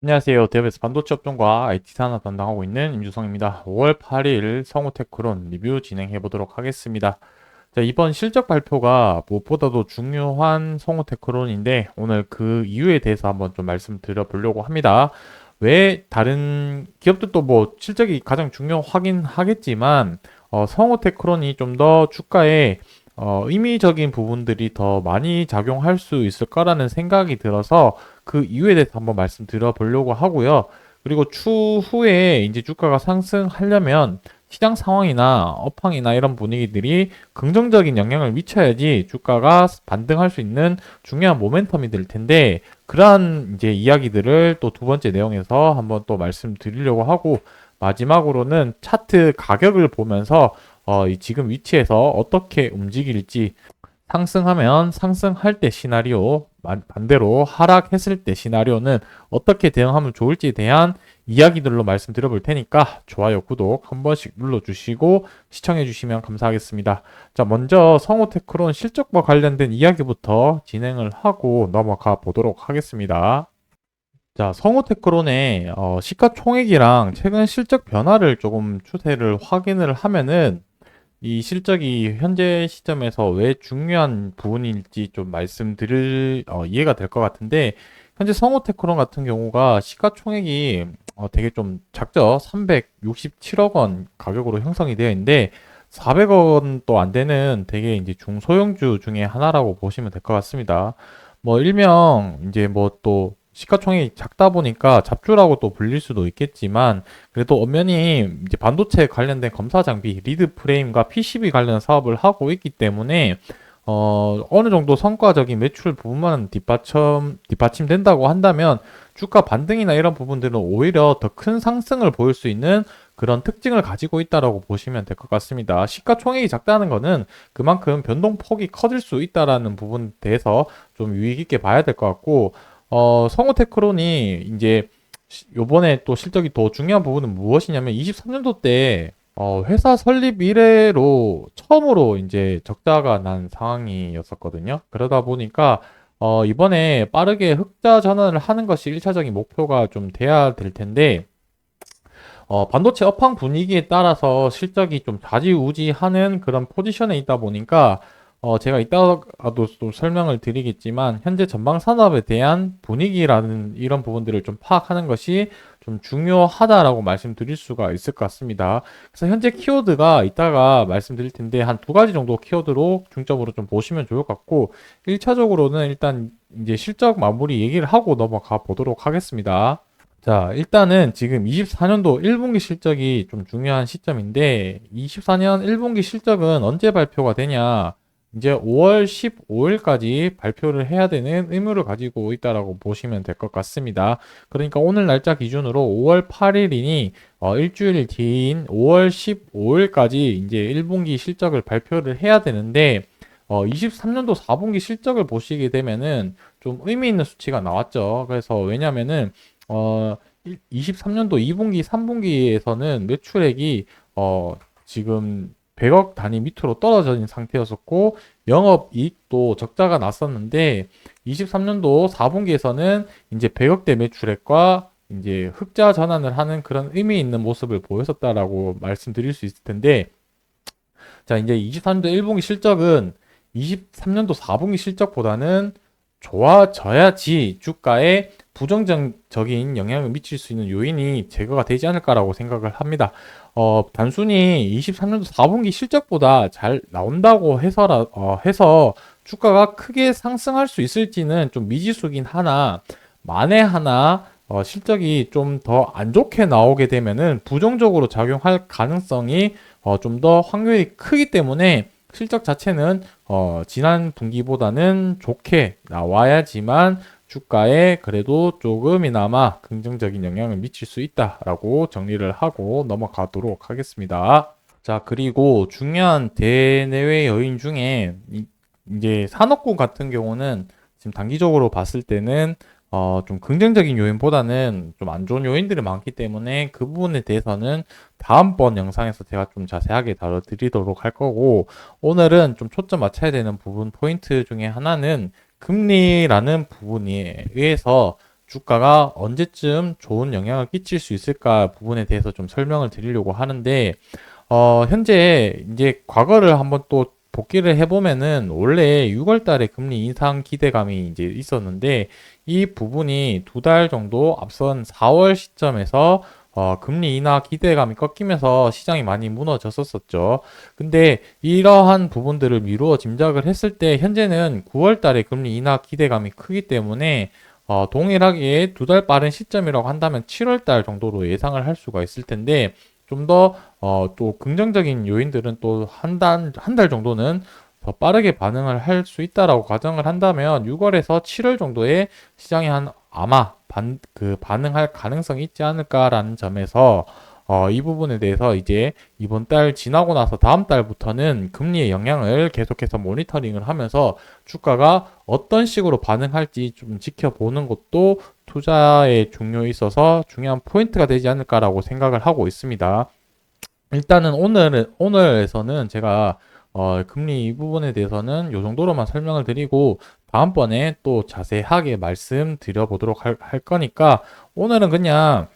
안녕하세요. 대업에서 반도체 업종과 IT 산업 담당하고 있는 임주성입니다. 5월 8일 성우테크론 리뷰 진행해 보도록 하겠습니다. 자, 이번 실적 발표가 무엇보다도 중요한 성우테크론인데 오늘 그 이유에 대해서 한번 좀 말씀드려 보려고 합니다. 왜 다른 기업들도 뭐 실적이 가장 중요하긴 하겠지만 성우테크론이 좀 더 주가에 의미적인 부분들이 더 많이 작용할 수 있을 거라는 생각이 들어서 그 이유에 대해서 한번 말씀드려 보려고 하고요. 그리고 추후에 이제 주가가 상승하려면 시장 상황이나 업황이나 이런 분위기들이 긍정적인 영향을 미쳐야지 주가가 반등할 수 있는 중요한 모멘텀이 될 텐데 그러한 이제 이야기들을 또 두 번째 내용에서 한번 또 말씀드리려고 하고 마지막으로는 차트 가격을 보면서 이 지금 위치에서 어떻게 움직일지 상승하면 상승할 때 시나리오, 반대로 하락했을 때 시나리오는 어떻게 대응하면 좋을지에 대한 이야기들로 말씀드려 볼 테니까 좋아요, 구독 한 번씩 눌러주시고 시청해 주시면 감사하겠습니다. 자, 먼저 성우테크론 실적과 관련된 이야기부터 진행을 하고 넘어가 보도록 하겠습니다. 자, 성우테크론의 시가총액이랑 최근 실적 변화를 조금 추세를 확인을 하면은 이 실적이 현재 시점에서 왜 중요한 부분일지 좀 말씀드릴 이해가 될 것 같은데 현재 성우테크론 같은 경우가 시가총액이 되게 좀 작죠. 367억 원 가격으로 형성이 되어 있는데 400억 원도 안 되는 되게 이제 중소형주 중에 하나라고 보시면 될 것 같습니다. 뭐 일명 이제 뭐 또 시가총액이 작다 보니까 잡주라고 또 불릴 수도 있겠지만 그래도 엄연히 이제 반도체 관련된 검사 장비, 리드 프레임과 PCB 관련 사업을 하고 있기 때문에 어느 정도 성과적인 매출 부분만 뒷받침된다고 한다면 주가 반등이나 이런 부분들은 오히려 더 큰 상승을 보일 수 있는 그런 특징을 가지고 있다라고 보시면 될 것 같습니다. 시가총액이 작다는 거는 그만큼 변동폭이 커질 수 있다라는 부분에 대해서 좀 유의 깊게 봐야 될 것 같고 성우테크론이 이제 요번에 또 실적이 더 중요한 부분은 무엇이냐면 23년도 때 회사 설립 이래로 처음으로 이제 적자가 난 상황이었었거든요. 그러다 보니까 이번에 빠르게 흑자 전환을 하는 것이 1차적인 목표가 좀 돼야 될 텐데 반도체 업황 분위기에 따라서 실적이 좀 좌지우지하는 그런 포지션에 있다 보니까 제가 이따가도 또 설명을 드리겠지만 현재 전방 산업에 대한 분위기라는 이런 부분들을 좀 파악하는 것이 좀 중요하다라고 말씀드릴 수가 있을 것 같습니다. 그래서 현재 키워드가 이따가 말씀드릴 텐데 한 두 가지 정도 키워드로 중점으로 좀 보시면 좋을 것 같고 1차적으로는 일단 이제 실적 마무리 얘기를 하고 넘어가 보도록 하겠습니다. 자, 일단은 지금 24년도 1분기 실적이 좀 중요한 시점인데, 24년 1분기 실적은 언제 발표가 되냐? 이제 5월 15일까지 발표를 해야 되는 의무를 가지고 있다라고 보시면 될 것 같습니다. 그러니까 오늘 날짜 기준으로 5월 8일이니 일주일 뒤인 5월 15일까지 이제 1분기 실적을 발표를 해야 되는데, 23년도 4분기 실적을 보시게 되면은 좀 의미 있는 수치가 나왔죠. 그래서 왜냐면은 23년도 2분기, 3분기에서는 매출액이 지금 100억 단위 밑으로 떨어져 있는 상태였었고 영업이익도 적자가 났었는데 23년도 4분기에서는 이제 100억대 매출액과 이제 흑자 전환을 하는 그런 의미 있는 모습을 보였었다라고 말씀드릴 수 있을 텐데 자 이제 23년도 1분기 실적은 23년도 4분기 실적보다는 좋아져야지 주가에 부정적인 영향을 미칠 수 있는 요인이 제거가 되지 않을까라고 생각을 합니다. 단순히 23년도 4분기 실적보다 잘 나온다고 해서 주가가 크게 상승할 수 있을지는 좀 미지수긴 하나, 만에 하나 실적이 좀 더 안 좋게 나오게 되면은 부정적으로 작용할 가능성이 좀 더 확률이 크기 때문에 실적 자체는 지난 분기보다는 좋게 나와야지만 주가에 그래도 조금이나마 긍정적인 영향을 미칠 수 있다라고 정리를 하고 넘어가도록 하겠습니다. 자, 그리고 중요한 대내외 요인 중에 이제 산업군 같은 경우는 지금 단기적으로 봤을 때는 좀 긍정적인 요인보다는 좀 안 좋은 요인들이 많기 때문에 그 부분에 대해서는 다음번 영상에서 제가 좀 자세하게 다뤄드리도록 할 거고 오늘은 좀 초점 맞춰야 되는 부분 포인트 중에 하나는 금리라는 부분에 의해서 주가가 언제쯤 좋은 영향을 끼칠 수 있을까 부분에 대해서 좀 설명을 드리려고 하는데, 현재 이제 과거를 한번 또 복기를 해보면은 원래 6월 달에 금리 인상 기대감이 이제 있었는데 이 부분이 2달 정도 앞선 4월 시점에서 금리 인하 기대감이 꺾이면서 시장이 많이 무너졌었죠. 근데 이러한 부분들을 미루어 짐작을 했을 때 현재는 9월 달에 금리 인하 기대감이 크기 때문에 동일하게 2달 빠른 시점이라고 한다면 7월 달 정도로 예상을 할 수가 있을 텐데 좀 더, 또 긍정적인 요인들은 또 한 달 정도는 더 빠르게 반응을 할 수 있다라고 가정을 한다면 6월에서 7월 정도에 시장이 아마 반응할 가능성이 있지 않을까라는 점에서 이 부분에 대해서 이제 이번 달 지나고 나서 다음 달부터는 금리의 영향을 계속해서 모니터링을 하면서 주가가 어떤 식으로 반응할지 좀 지켜보는 것도 투자에 중요에 있어서 중요한 포인트가 되지 않을까라고 생각을 하고 있습니다. 일단은 오늘에서는 제가 금리 이 부분에 대해서는 이 정도로만 설명을 드리고 다음번에 또 자세하게 말씀드려 보도록 할 거니까 오늘은 그냥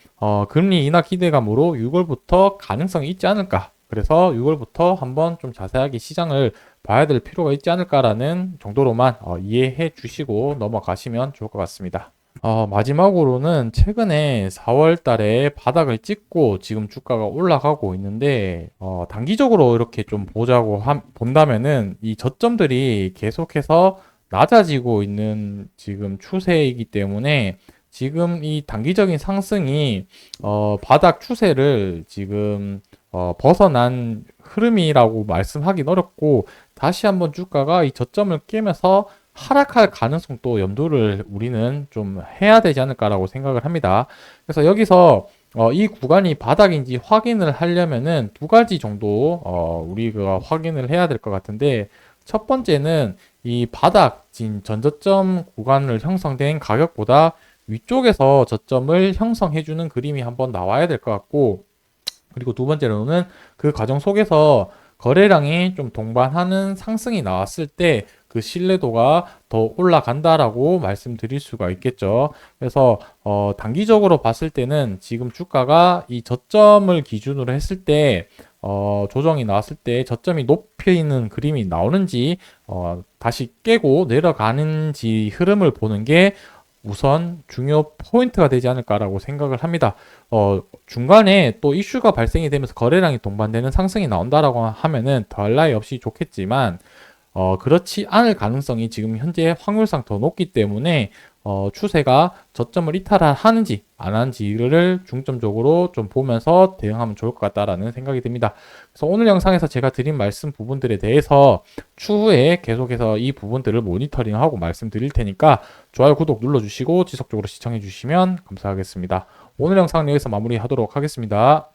금리 인하 기대감으로 6월부터 가능성이 있지 않을까. 그래서 6월부터 한번 좀 자세하게 시장을 봐야 될 필요가 있지 않을까라는 정도로만 이해해 주시고 넘어가시면 좋을 것 같습니다. 마지막으로는 최근에 4월 달에 바닥을 찍고 지금 주가가 올라가고 있는데, 단기적으로 이렇게 좀 본다면은 이 저점들이 계속해서 낮아지고 있는 지금 추세이기 때문에 지금 이 단기적인 상승이, 바닥 추세를 지금, 벗어난 흐름이라고 말씀하긴 어렵고, 다시 한번 주가가 이 저점을 깨면서 하락할 가능성도 염두를 우리는 좀 해야 되지 않을까라고 생각을 합니다. 그래서 여기서 이 구간이 바닥인지 확인을 하려면은 2가지 정도 우리가 확인을 해야 될 것 같은데 첫 번째는 이 바닥진 전저점 구간을 형성된 가격보다 위쪽에서 저점을 형성해주는 그림이 한번 나와야 될 것 같고 그리고 두 번째로는 그 과정 속에서 거래량이 좀 동반하는 상승이 나왔을 때 그 신뢰도가 더 올라간다라고 말씀드릴 수가 있겠죠. 그래서 단기적으로 봤을 때는 지금 주가가 이 저점을 기준으로 했을 때 조정이 나왔을 때 저점이 높이는 그림이 나오는지 다시 깨고 내려가는지 흐름을 보는 게 우선 중요 포인트가 되지 않을까라고 생각을 합니다. 중간에 또 이슈가 발생이 되면서 거래량이 동반되는 상승이 나온다라고 하면은 더할 나위 없이 좋겠지만, 그렇지 않을 가능성이 지금 현재 확률상 더 높기 때문에, 추세가 저점을 이탈하는지 안 하는지를 중점적으로 좀 보면서 대응하면 좋을 것 같다라는 생각이 듭니다. 그래서 오늘 영상에서 제가 드린 말씀 부분들에 대해서 추후에 계속해서 이 부분들을 모니터링하고 말씀드릴 테니까 좋아요, 구독 눌러주시고 지속적으로 시청해 주시면 감사하겠습니다. 오늘 영상은 여기서 마무리하도록 하겠습니다.